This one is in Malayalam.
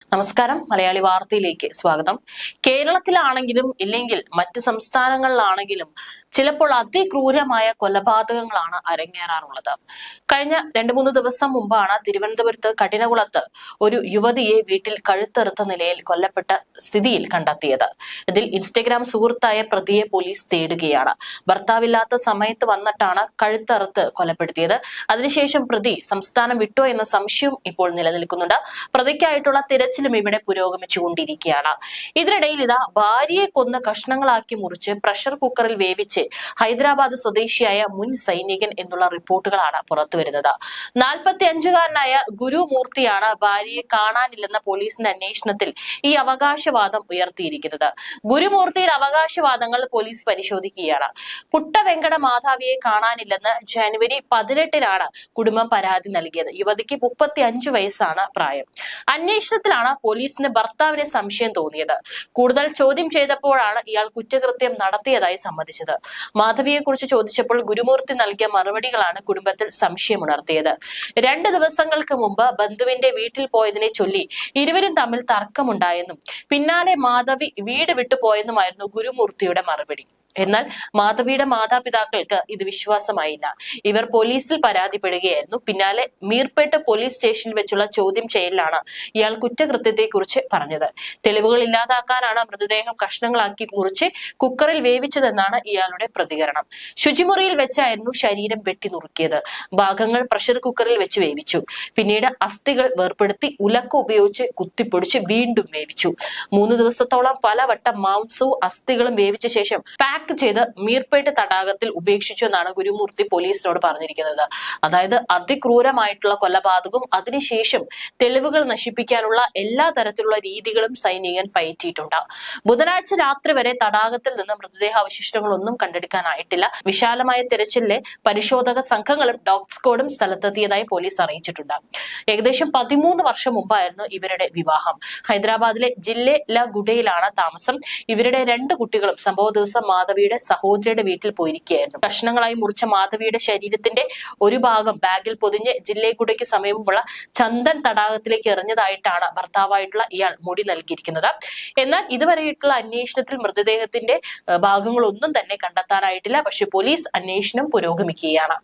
നമസ്കാരം, മലയാളി വാർത്തയിലേക്ക് സ്വാഗതം. കേരളത്തിലാണെങ്കിലും ഇല്ലെങ്കിൽ മറ്റ് സംസ്ഥാനങ്ങളിലാണെങ്കിലും ചിലപ്പോൾ അതിക്രൂരമായ കൊലപാതകങ്ങളാണ് അരങ്ങേറാറുള്ളത്. കഴിഞ്ഞ 2-3 ദിവസം മുമ്പാണ് തിരുവനന്തപുരത്ത് കഠിനകുളത്ത് ഒരു യുവതിയെ വീട്ടിൽ കഴുത്തറുത്ത നിലയിൽ കൊല്ലപ്പെട്ട സ്ഥിതിയിൽ കണ്ടെത്തിയത്. ഇതിൽ ഇൻസ്റ്റഗ്രാം സുഹൃത്തായ പ്രതിയെ പോലീസ് തേടുകയാണ്. ഭർത്താവില്ലാത്ത സമയത്ത് വന്നിട്ടാണ് കഴുത്തറുത്ത് കൊലപ്പെടുത്തിയത്. അതിനുശേഷം പ്രതി സംസ്ഥാനം വിട്ടോ എന്ന സംശയം ഇപ്പോൾ നിലനിൽക്കുന്നുണ്ട്. പ്രതിക്കായിട്ടുള്ള തിരച്ചിലും ഇവിടെ പുരോഗമിച്ചുകൊണ്ടിരിക്കുകയാണ്. ഇതിനിടയിൽ ഇതാ ഭാര്യയെ കൊന്ന് കഷ്ണങ്ങളാക്കി മുറിച്ച് പ്രഷർ കുക്കറിൽ വേവിച്ച് ഹൈദരാബാദ് സ്വദേശിയായ മുൻ സൈനികൻ എന്നുള്ള റിപ്പോർട്ടുകളാണ് പുറത്തുവരുന്നത്. 45-കാരനായ ഗുരുമൂർത്തിയാണ് ഭാര്യയെ കാണാനില്ലെന്ന പോലീസിന്റെ അന്വേഷണത്തിൽ ഈ അവകാശവാദം ഉയർത്തിയിരിക്കുന്നത്. ഗുരുമൂർത്തിയുടെ അവകാശവാദങ്ങൾ പോലീസ് പരിശോധിക്കുകയാണ്. പുട്ടവെങ്കട മാധവിയെ കാണാനില്ലെന്ന് ജനുവരി 18-നാണ് കുടുംബം പരാതി നൽകിയത്. യുവതിക്ക് 35 വയസ്സാണ് പ്രായം. അന്വേഷണത്തിലാണ് പോലീസിന് ഭർത്താവിനെ സംശയം തോന്നിയത്. കൂടുതൽ ചോദ്യം ചെയ്തപ്പോഴാണ് ഇയാൾ കുറ്റകൃത്യം നടത്തിയതായി സമ്മതിച്ചത്. മാധവിയെ കുറിച്ച് ചോദിച്ചപ്പോൾ ഗുരുമൂർത്തി നൽകിയ മറുപടികളാണ് കുടുംബത്തിൽ സംശയമുണർത്തിയത്. 2 ദിവസങ്ങൾക്ക് മുമ്പ് ബന്ധുവിന്റെ വീട്ടിൽ പോയതിനെ ചൊല്ലി ഇരുവരും തമ്മിൽ തർക്കമുണ്ടായെന്നും പിന്നാലെ മാധവി വീട് വിട്ടുപോയെന്നുമായിരുന്നു ഗുരുമൂർത്തിയുടെ മറുപടി. എന്നാൽ മാധവിയുടെ മാതാപിതാക്കൾക്ക് ഇത് വിശ്വാസമായില്ല. ഇവർ പോലീസിൽ പരാതിപ്പെടുകയായിരുന്നു. പിന്നാലെ മീർപേട്ട് പോലീസ് സ്റ്റേഷനിൽ വെച്ചുള്ള ചോദ്യം ചെയ്യലിലാണ് ഇയാൾ കുറ്റകൃത്യത്തെക്കുറിച്ച് പറഞ്ഞത്. തെളിവുകൾ ഇല്ലാതാക്കാനാണ് മൃതദേഹം കഷ്ണങ്ങളാക്കി മുറിച്ച് കുക്കറിൽ വേവിച്ചതെന്നാണ് ഇയാളുടെ പ്രതികരണം. ശുചിമുറിയിൽ വെച്ചായിരുന്നു ശരീരം വെട്ടി നുറുക്കിയത്. ഭാഗങ്ങൾ പ്രഷർ കുക്കറിൽ വെച്ച് വേവിച്ചു. പിന്നീട് അസ്ഥികൾ വേർപെടുത്തി ഉലക്ക ഉപയോഗിച്ച് കുത്തിപ്പൊടിച്ച് വീണ്ടും വേവിച്ചു. 3 ദിവസത്തോളം പലവട്ടം മാംസവും അസ്ഥികളും വേവിച്ച ശേഷം പാക്ക് ചെയ്ത് മീർപേട്ട് തടാകത്തിൽ ഉപേക്ഷിച്ചു എന്നാണ് ഗുരുമൂർത്തി പോലീസിനോട് പറഞ്ഞിരിക്കുന്നത്. അതായത് അതിക്രൂരമായിട്ടുള്ള കൊലപാതകവും അതിനുശേഷം തെളിവുകൾ നശിപ്പിക്കാനുള്ള എല്ലാ തരത്തിലുള്ള രീതികളും സൈനികൻ പയറ്റിയിട്ടുണ്ട്. ബുധനാഴ്ച രാത്രി വരെ തടാകത്തിൽ നിന്ന് മൃതദേഹാവശിഷ്ടങ്ങളൊന്നും കണ്ടെടുക്കാനായിട്ടില്ല. വിശാലമായ തെരച്ചിലിലെ പരിശോധക സംഘങ്ങളും ഡോഗ് സ്ക്വാഡും സ്ഥലത്തെത്തിയതായി പോലീസ് അറിയിച്ചിട്ടുണ്ട്. ഏകദേശം 13 വർഷം മുമ്പായിരുന്നു ഇവരുടെ വിവാഹം. ഹൈദരാബാദിലെ ജില്ലെ ലഗുഡയിലാണ് താമസം. ഇവരുടെ 2 കുട്ടികളും സംഭവ ദിവസം മാധവിയുടെ സഹോദരിയുടെ വീട്ടിൽ പോയിരിക്കുകയായിരുന്നു. കഷ്ണങ്ങളായി മുറിച്ച മാധവിയുടെ ശരീരത്തിന്റെ ഒരു ഭാഗം ബാഗിൽ പൊതിഞ്ഞ് ജില്ലേഗുഡയ്ക്ക് സമീപമുള്ള ചന്ദൻ തടാകത്തിലേക്ക് എറിഞ്ഞതായിട്ടാണ് ഭർത്താവായിട്ടുള്ള ഇയാൾ മൊഴി നൽകിയിരിക്കുന്നത്. എന്നാൽ ഇതുവരെയായിട്ടുള്ള അന്വേഷണത്തിൽ മൃതദേഹത്തിന്റെ ഭാഗങ്ങളൊന്നും തന്നെ കണ്ടെത്താനായിട്ടില്ല. പക്ഷെ പോലീസ് അന്വേഷണം പുരോഗമിക്കുകയാണ്.